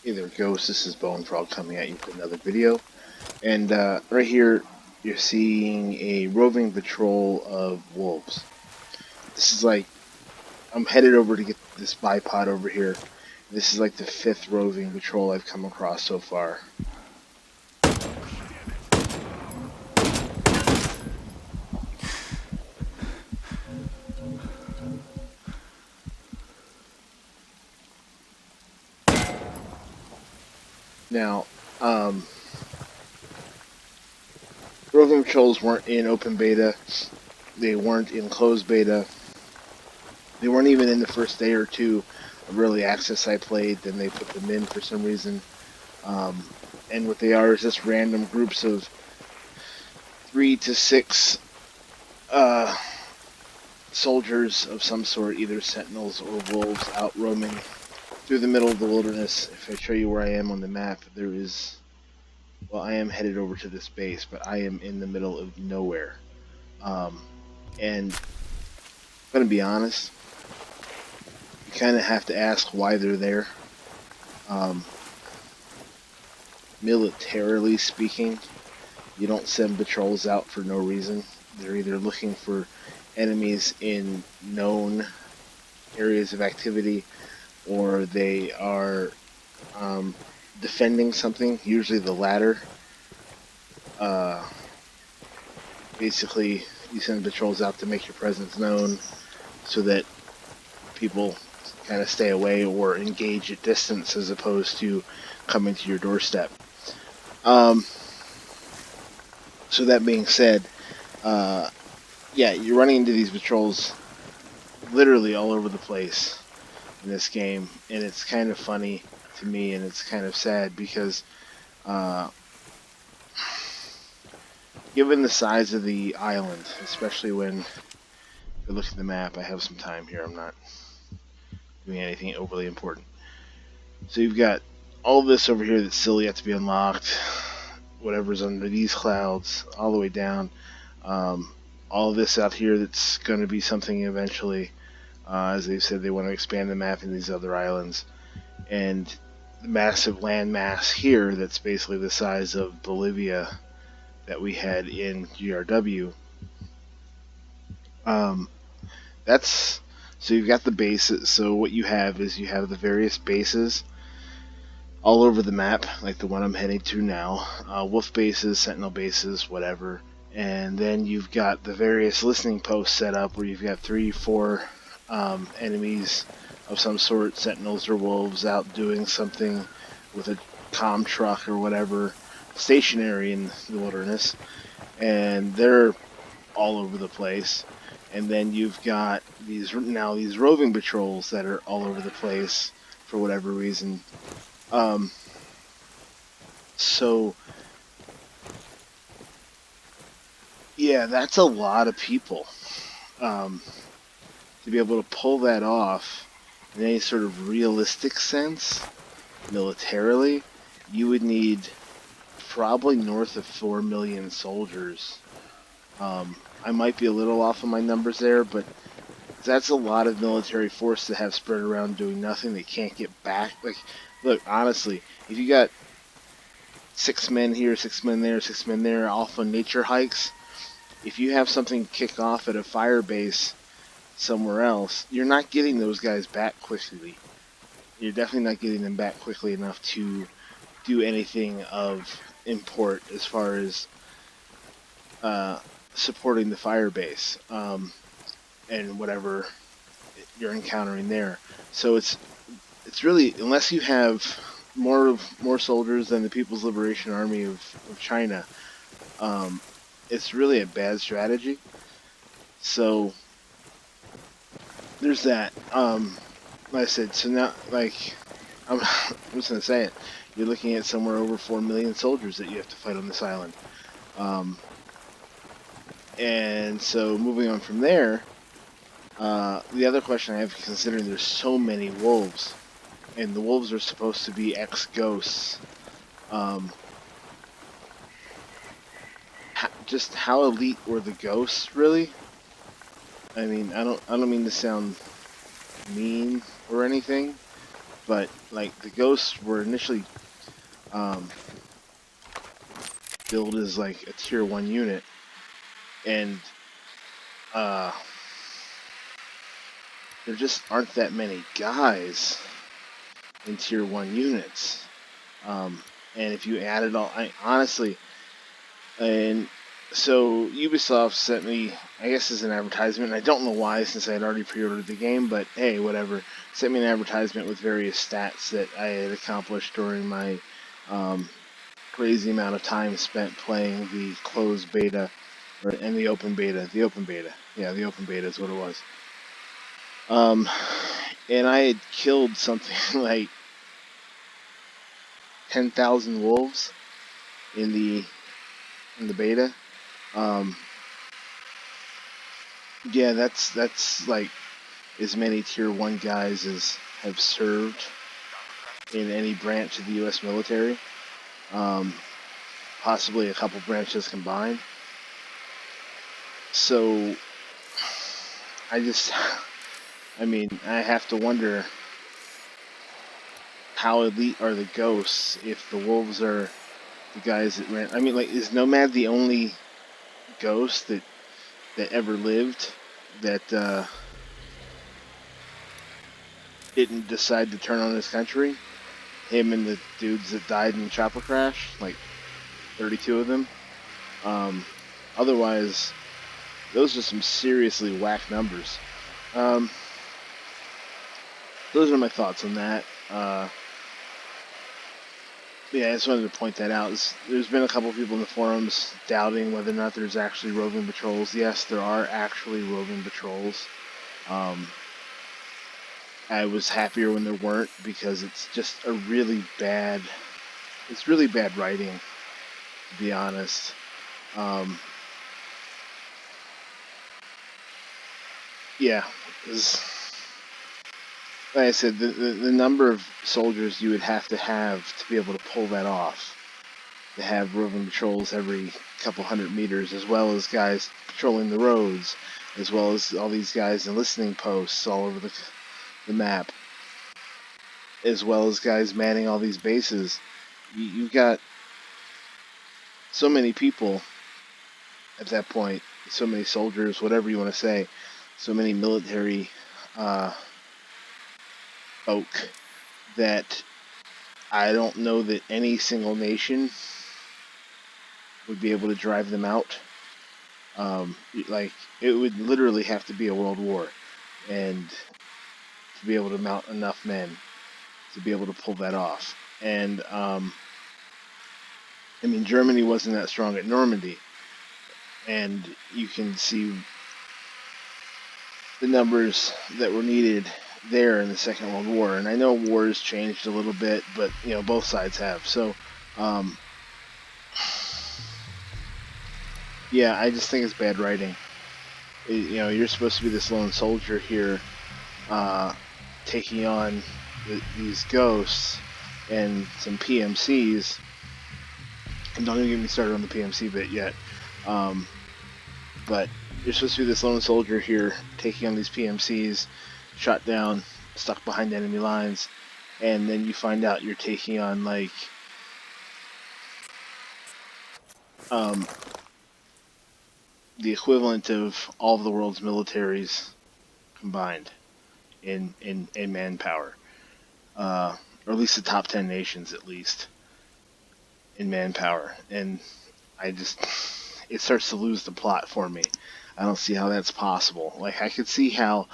Hey there, Ghost. This is Bone Frog coming at you with another video. And right here, you're seeing a roving patrol of wolves. This is like, I'm headed over to get this bipod over here. This is like the 5th roving patrol I've come across so far. Now, roving patrols weren't in open beta. They weren't in closed beta. They weren't even in the first day or two of early access I played. Then they put them in for some reason. And what they are is just random groups of 3 to 6 soldiers of some sort, either sentinels or wolves, out roaming through the middle of the wilderness. If I show you where I am on the map, there is, well, I am headed over to this base, but I am in the middle of nowhere. And I'm going to be honest, you kind of have to ask why they're there. Militarily speaking, you don't send patrols out for no reason. They're either looking for enemies in known areas of activity, or they are defending something, usually the latter. Basically, you send patrols out to make your presence known so that people kind of stay away or engage at distance as opposed to coming to your doorstep. So that being said, yeah, you're running into these patrols literally all over the place in this game, and it's kind of funny to me, and it's kind of sad because given the size of the island, especially when you look at the map, I have some time here, I'm not doing anything overly important. So you've got all this over here that's still yet to be unlocked, whatever's under these clouds, all the way down, all of this out here that's going to be something eventually. As they've said, they want to expand the map in these other islands, and the massive land mass here that's basically the size of Bolivia that we had in GRW. That's so you've got the bases. So what you have is you have the various bases all over the map, like the one I'm heading to now, wolf bases, sentinel bases, whatever. And then you've got the various listening posts set up where you've got 3, 4 enemies of some sort, sentinels or wolves, out doing something with a comm truck or whatever, stationary in the wilderness, and they're all over the place. And then you've got these roving patrols that are all over the place for whatever reason. So yeah, that's a lot of people. To be able to pull that off in any sort of realistic sense, militarily, you would need probably north of 4 million soldiers. I might be a little off on my numbers there, but that's a lot of military force to have spread around doing nothing. They can't get back. Like, look, honestly, if you got 6 men here, 6 men there, 6 men there, off on nature hikes, if you have something kick off at a fire base somewhere else, you're not getting those guys back quickly. You're definitely not getting them back quickly enough to do anything of import as far as supporting the fire base and whatever you're encountering there. So it's really, unless you have more soldiers than the People's Liberation Army of China, it's really a bad strategy. So there's that. Like I said, so now, like, I'm just gonna say it. You're looking at somewhere over 4 million soldiers that you have to fight on this island. And so moving on from there, the other question I have, considering there's so many wolves, and the wolves are supposed to be ex-ghosts, just how elite were the ghosts, really? I mean, I don't mean to sound mean or anything, but like the ghosts were initially um, billed as like a tier 1 unit, and uh, there just aren't that many guys in tier 1 units. And if you add it all, I honestly, and so Ubisoft sent me, I guess as an advertisement, I don't know why since I had already pre-ordered the game, but hey, whatever, sent me an advertisement with various stats that I had accomplished during my crazy amount of time spent playing the closed beta, and the open beta. Yeah, the open beta is what it was. And I had killed something like 10,000 wolves in the beta. Um, yeah, that's like as many tier 1 guys as have served in any branch of the U.S. military. Um, Possibly a couple branches combined. So I mean, I have to wonder how elite are the ghosts if the wolves are the guys that ran. I mean, like, is Nomad the only ghost that ever lived that didn't decide to turn on his country? Him and the dudes that died in the chopper crash, like 32 of them. Um, Otherwise, those are some seriously whack numbers. Um, those are my thoughts on that. Yeah, I just wanted to point that out. There's been a couple people in the forums doubting whether or not there's actually roving patrols. Yes, there are actually roving patrols. Um, I was happier when there weren't because it's just it's really bad writing, to be honest. Um, yeah, like I said, the number of soldiers you would have to be able to pull that off, to have roving patrols every couple hundred meters, as well as guys patrolling the roads, as well as all these guys in listening posts all over the map, as well as guys manning all these bases. You've got so many people at that point, so many soldiers, whatever you want to say, so many military uh, folk that I don't know that any single nation would be able to drive them out. Like, it would literally have to be a world war, and to be able to mount enough men to be able to pull that off. And I mean, Germany wasn't that strong at Normandy, and you can see the numbers that were needed there in the Second World War. And I know wars changed a little bit, but you know, both sides have. So, um, yeah, I just think it's bad writing. You know, you're supposed to be this lone soldier here, uh, taking on these ghosts and some PMCs. And don't even get me started on the PMC bit yet. But you're supposed to be this lone soldier here, taking on these PMCs, shot down, stuck behind enemy lines, and then you find out you're taking on like um, the equivalent of all of the world's militaries combined in manpower, or at least the top 10 nations at least in manpower. And I just, it starts to lose the plot for me. I don't see how that's possible. Like, I could see how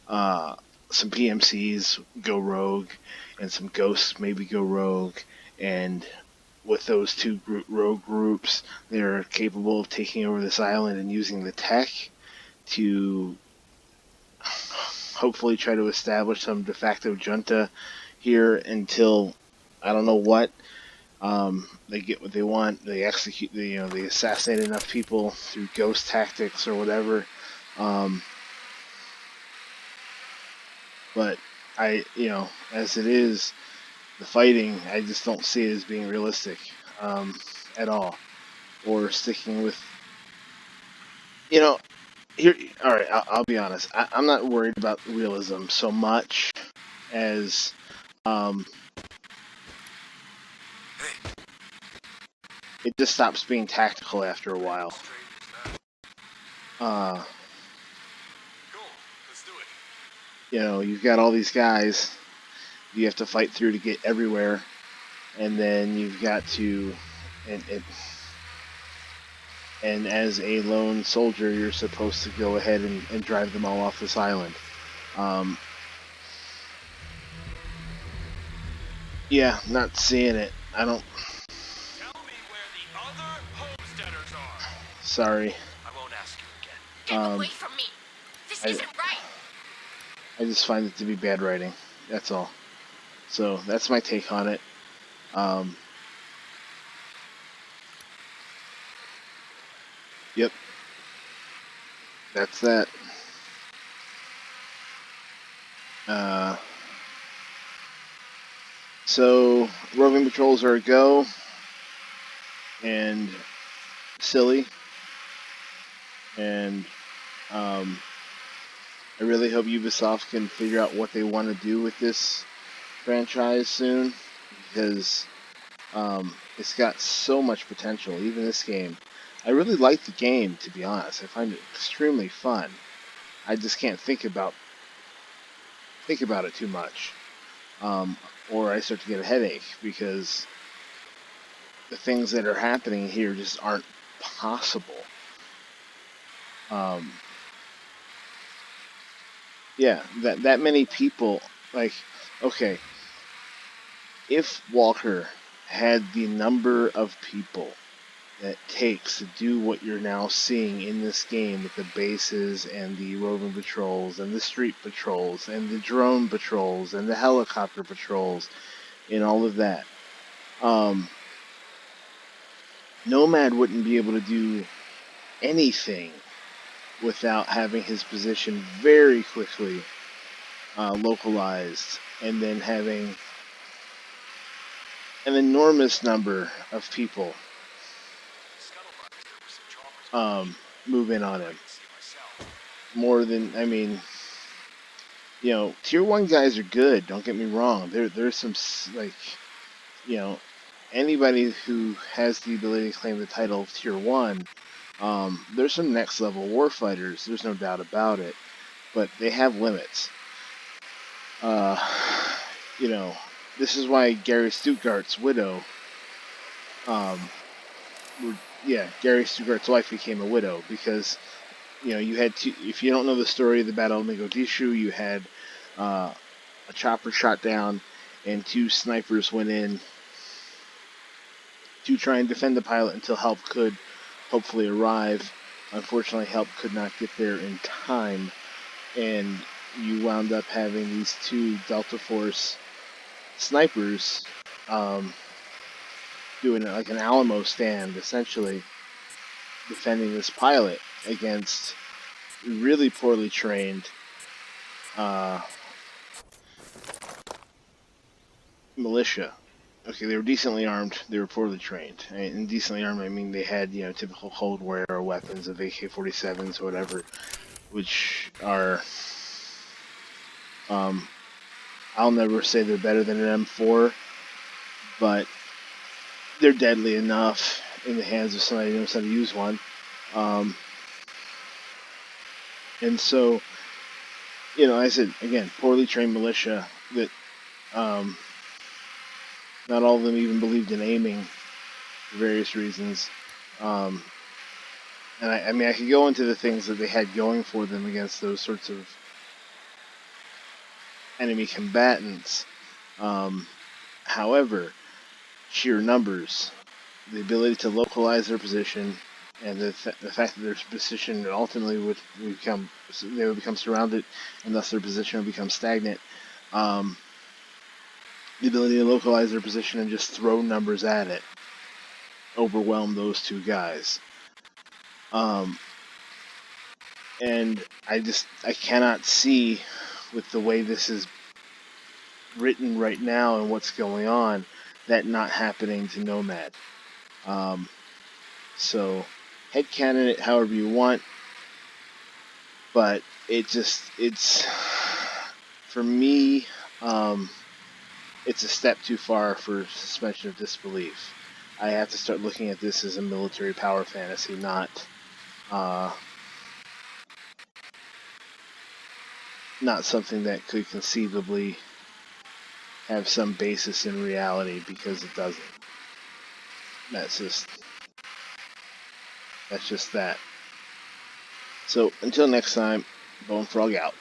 some PMCs go rogue and some ghosts maybe go rogue, and with those two rogue groups, they're capable of taking over this island and using the tech to hopefully try to establish some de facto junta here until I don't know what. They get what they want. They execute. They assassinate enough people through ghost tactics or whatever. Um, but as it is, the fighting, I just don't see it as being realistic at all, or sticking with, you know, here. All right, I'll be honest. I'm not worried about realism so much as it just stops being tactical after a while. You know, you've got all these guys you have to fight through to get everywhere, and then you've got to, and as a lone soldier, you're supposed to go ahead and drive them all off this island. Yeah, not seeing it. I don't. Tell me where the other homesteaders are. Sorry. I won't ask you again. Get away from me! This isn't right! I just find it to be bad writing. That's all. So that's my take on it. Yep. That's that. So roving patrols are a go, and silly, and I really hope Ubisoft can figure out what they want to do with this franchise soon, because it's got so much potential. Even this game, I really like the game, to be honest. I find it extremely fun. I just can't think about it too much, or I start to get a headache because the things that are happening here just aren't possible. Yeah, that many people, like, okay, if Walker had the number of people that it takes to do what you're now seeing in this game with the bases and the roving patrols and the street patrols and the drone patrols and the helicopter patrols and all of that, Nomad wouldn't be able to do anything without having his position very quickly localized, and then having an enormous number of people move in on him. More than, I mean, you know, tier 1 guys are good, don't get me wrong. There's some, like, you know, anybody who has the ability to claim the title of tier 1, there's some next level warfighters, there's no doubt about it, but they have limits. You know, this is why Gary Stuttgart's widow, Gary Stuttgart's wife became a widow, because, you know, you had two, if you don't know the story of the Battle of Mogadishu, you had a chopper shot down and 2 snipers went in to try and defend the pilot until help could hopefully arrive. Unfortunately, help could not get there in time, and you wound up having these 2 Delta Force snipers doing like an Alamo stand, essentially defending this pilot against really poorly trained militia. Okay, they were decently armed. They were poorly trained. And decently armed, I mean they had, you know, typical Cold War weapons of AK-47s or whatever, which are, I'll never say they're better than an M4, but they're deadly enough in the hands of somebody who knows how to use one. And so, you know, I said, again, poorly trained militia that not all of them even believed in aiming for various reasons. And I mean, I could go into the things that they had going for them against those sorts of enemy combatants. However, sheer numbers, the ability to localize their position, and the fact that their position ultimately would become surrounded, and thus their position would become stagnant. The ability to localize their position and just throw numbers at it overwhelm those 2 guys. And I cannot see, with the way this is written right now and what's going on, that not happening to Nomad. So headcanon it however you want, but it's for me, it's a step too far for suspension of disbelief. I have to start looking at this as a military power fantasy, uh, not something that could conceivably have some basis in reality, because it doesn't. That's just that. So until next time, Bone Frog out.